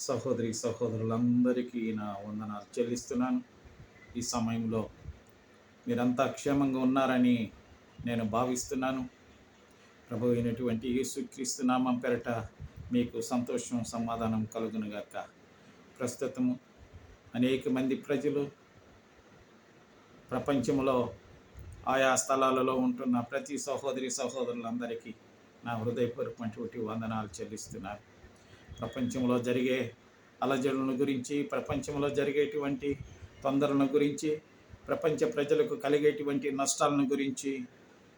సహోదరి సహోదరులందరికీ నా వందనాలు చెల్లిస్తున్నాను. ఈ సమయంలో మీరంతా క్షేమంగా ఉన్నారని నేను భావిస్తున్నాను. ప్రభు అయినటువంటి యేసుక్రీస్తు నామం పేరట మీకు సంతోషం సమాధానం కలుగునుగాక. ప్రస్తుతము అనేక మంది ప్రజలు ప్రపంచంలో ఆయా స్థలాలలో ఉంటున్న ప్రతి సహోదరి సహోదరులందరికీ నా హృదయపూర్వకమైనటువంటి వందనాలు చెల్లిస్తున్నాను. ప్రపంచంలో జరిగే అలజడులను గురించి, ప్రపంచంలో జరిగేటువంటి తొందరలను గురించి, ప్రపంచ ప్రజలకు కలిగేటువంటి నష్టాలను గురించి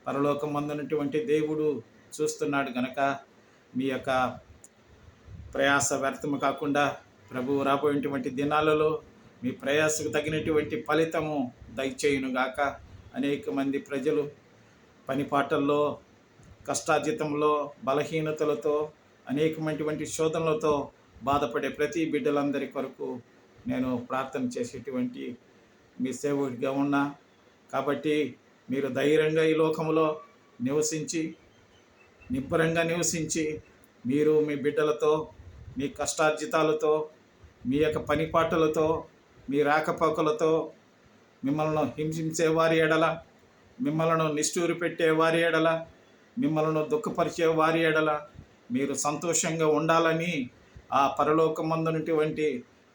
పరలోకమందున్నటువంటి దేవుడు చూస్తున్నాడు గనక మీ యొక్క ప్రయాస వ్యర్థము కాకుండా ప్రభువు రాబోయేటువంటి దినాలలో మీ ప్రయాసకు తగినటువంటి ఫలితము దయచేయునుగాక. అనేక మంది ప్రజలు పనిపాటల్లో, కష్టార్జితంలో, బలహీనతలతో, అనేకమైనటువంటి శోధనలతో బాధపడే ప్రతి బిడ్డలందరి కొరకు నేను ప్రార్థన చేసేటువంటి మీ సేవకుడిగా ఉన్నా. కాబట్టి మీరు ధైర్యంగా ఈ లోకంలో నివసించి, నిబ్బరంగా నివసించి, మీరు మీ బిడ్డలతో, మీ కష్టార్జితాలతో, మీ యొక్క పనిపాటలతో, మీ రాకపోకలతో, మిమ్మల్ని హింసించే వారి ఎడల, మిమ్మల్ని నిష్ఠూరి పెట్టే వారి ఎడల, మిమ్మల్ని దుఃఖపరిచే వారి ఎడల మీరు సంతోషంగా ఉండాలని ఆ పరలోకమందునటువంటి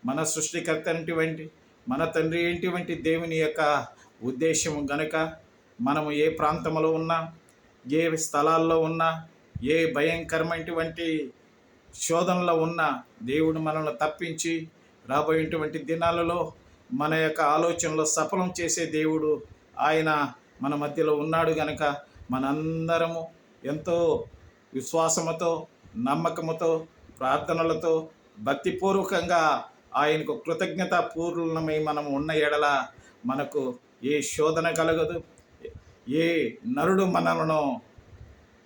మన సృష్టికర్త అయినటువంటి మన తండ్రి ఏంటివంటి దేవుని యొక్క ఉద్దేశం గనుక మనము ఏ ప్రాంతంలో ఉన్నా, ఏ స్థలాల్లో ఉన్నా, ఏ భయంకరమైనటువంటి శోధనలో ఉన్నా దేవుడు మనల్ని తప్పించి రాబోయేటువంటి దినాలలో మన యొక్క ఆలోచనలో సఫలం చేసే దేవుడు ఆయన మన మధ్యలో ఉన్నాడు గనక మనందరము ఎంతో విశ్వాసముతో, నమ్మకముతో, ప్రార్థనలతో, భక్తిపూర్వకంగా ఆయనకు కృతజ్ఞతాపూర్ణమై మనం ఉన్న ఎడల మనకు ఏ శోధన కలగదు, ఏ నరుడు మనలను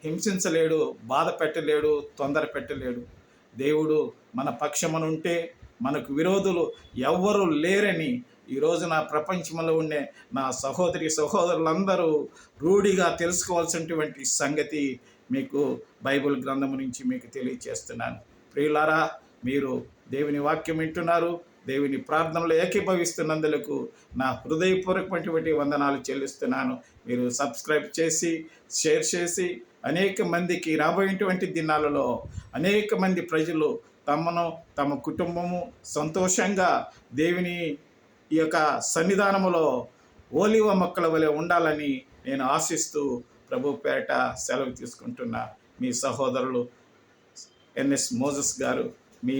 హింసించలేడు, బాధ పెట్టలేడు, తొందర పెట్టలేడు. దేవుడు మన పక్షమునుంటే మనకు విరోధులు ఎవ్వరూ లేరని ఈరోజు నా ప్రపంచంలో ఉండే నా సహోదరి సహోదరులందరూ రూఢిగా తెలుసుకోవాల్సినటువంటి సంగతి మీకు బైబిల్ గ్రంథము నుంచి మీకు తెలియచేస్తున్నాను. ప్రియులారా, మీరు దేవుని వాక్యం వింటున్నారు, దేవుని ప్రార్థనలో ఏకీభవిస్తున్నందుకు నా హృదయపూర్వకమైనటువంటి వందనాలు చెల్లిస్తున్నాను. మీరు సబ్స్క్రైబ్ చేసి, షేర్ చేసి అనేక మందికి రాబోయేటువంటి దినాలలో అనేక మంది ప్రజలు తమను, తమ కుటుంబము సంతోషంగా దేవుని ఈ యొక్క సన్నిధానములో ఓలివ మొక్కల వలె ఉండాలని నేను ఆశిస్తూ ప్రభు పేరట సెలవు తీసుకుంటున్నా. మీ సహోదరులు ఎన్ఎస్ మోజెస్ గారు, మీ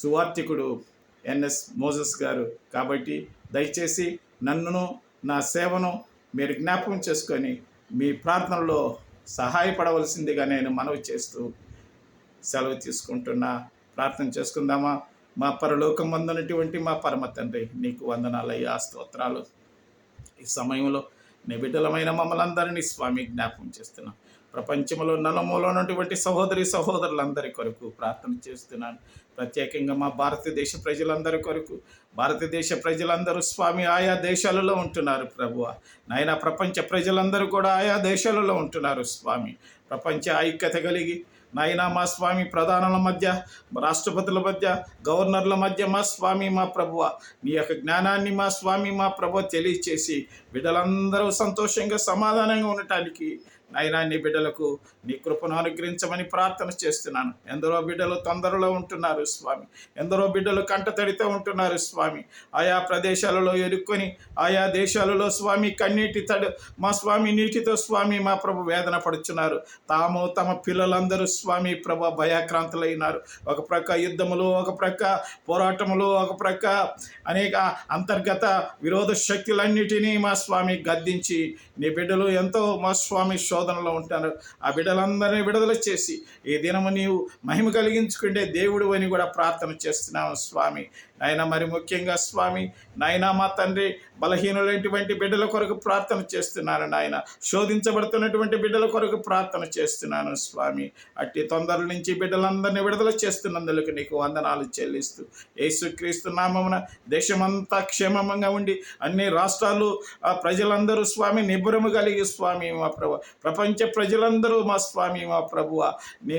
సువార్థికుడు ఎన్ఎస్ మోజెస్ గారు. కాబట్టి దయచేసి నన్నును, నా సేవను మీరు జ్ఞాపకం చేసుకొని మీ ప్రార్థనలో సహాయపడవలసిందిగా నేను మనవి చేస్తూ సెలవు తీసుకుంటున్నా. ప్రార్థన చేసుకుందామా? మా పరలోకమందున్నటువంటి మా పరమ తండ్రి, నీకు వందనాలయ్యా, స్తోత్రాలు. ఈ సమయంలో నీ బిడ్డలమైన మమ్మల్ని అందరినీ స్వామి జ్ఞాపకం చేస్తున్నాం. ప్రపంచంలో నలుమూలలో ఉన్నటువంటి సహోదరి సహోదరులందరి కొరకు ప్రార్థన చేస్తున్నాను. ప్రత్యేకంగా మా భారతదేశ ప్రజలందరి కొరకు, భారతదేశ ప్రజలందరూ స్వామి ఆయా దేశాలలో ఉంటున్నారు ప్రభువా. నాయన ప్రపంచ ప్రజలందరూ కూడా ఆయా దేశాలలో ఉంటున్నారు స్వామి. ప్రపంచ ఐక్యత కలిగి నాయన మా స్వామి ప్రధానుల మధ్య, రాష్ట్రపతుల మధ్య, గవర్నర్ల మధ్య మా స్వామి మా ప్రభువ నీ యొక్క జ్ఞానాన్ని మా స్వామి మా ప్రభు తెలియచేసి బిడ్డలందరూ సంతోషంగా సమాధానంగా ఉండటానికి నాయనా నీ బిడ్డలకు నీ కృపను అనుగ్రహించమని ప్రార్థన చేస్తున్నాను. ఎందరో బిడ్డలు తొందరలో ఉంటున్నారు స్వామి, ఎందరో బిడ్డలు కంటతడితో ఉంటున్నారు స్వామి. ఆయా ప్రదేశాలలో ఎరుక్కొని ఆయా దేశాలలో స్వామి కన్నీటి మా స్వామి నీటితో స్వామి మా ప్రభు వేదన పడుచున్నారు. తాము తమ పిల్లలందరూ స్వామి ప్రభు భయాక్రాంతులైనారు. ఒక ప్రక్క యుద్ధములు, ఒక ప్రక్క పోరాటములు, ఒక ప్రక్క అనేక అంతర్గత విరోధ శక్తులన్నిటినీ మా స్వామి గద్దించి నీ బిడ్డలు ఎంతో మా స్వామి శోధనలో ఉంటారు. ఆ బిడ్డలందరినీ విడుదల చేసి ఈ దినము నీవు మహిమ కలిగించుకుంటే దేవుడు అని కూడా ప్రార్థన చేస్తున్నాము స్వామి. నాయన మరి ముఖ్యంగా స్వామి నాయన మా తండ్రి బలహీనులైనటువంటి బిడ్డల కొరకు ప్రార్థన చేస్తున్నాను నాయన. శోధించబడుతున్నటువంటి బిడ్డల కొరకు ప్రార్థన చేస్తున్నాను స్వామి. అట్టి తొందరల నుంచి బిడ్డలందరినీ విడుదల చేస్తున్నందుకు నీకు వందనాలు చెల్లిస్తూ యేసుక్రీస్తు నామమున దేశమంతా క్షేమంగా ఉండి అన్ని రాష్ట్రాలు ఆ ప్రజలందరూ స్వామి నిబ్బరము కలిగి స్వామి మా ప్రభు ప్రపంచ ప్రజలందరూ మా స్వామి మా ప్రభువ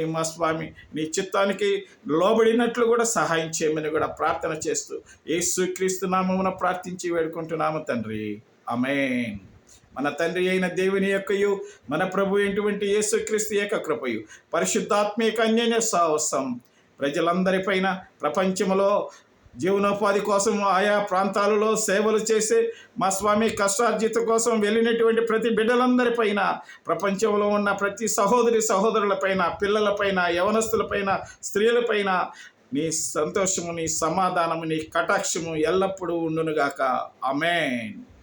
మా స్వామి నీ చిత్తానికి లోబడినట్లు కూడా సహాయం చేయమని కూడా ప్రార్థన చేస్తూ యేసుక్రీస్తు నామమున ప్రార్థించి వేడుకుంటున్నాము తండ్రి. ఆమేన్. మన తండ్రి అయిన దేవుని యొక్కయు మన ప్రభు అయినటువంటి యేసుక్రీస్తు యొక్క కృపయు పరిశుద్ధాత్మీక అన్యోన్య సహవాసం ప్రజలందరిపైన, ప్రపంచంలో జీవనోపాధి కోసం ఆయా ప్రాంతాలలో సేవలు చేసే మా స్వామి కష్టార్జిత కోసం వెళ్ళినటువంటి ప్రతి బిడ్డలందరిపైన, ప్రపంచంలో ఉన్న ప్రతి సహోదరులపైన, పిల్లలపైన, యవనస్తులపైన, స్త్రీలపైన నీ సంతోషము, నీ సమాధానము, నీ కటాక్షము ఎల్లప్పుడూ ఉండునుగాక. ఆమేన్.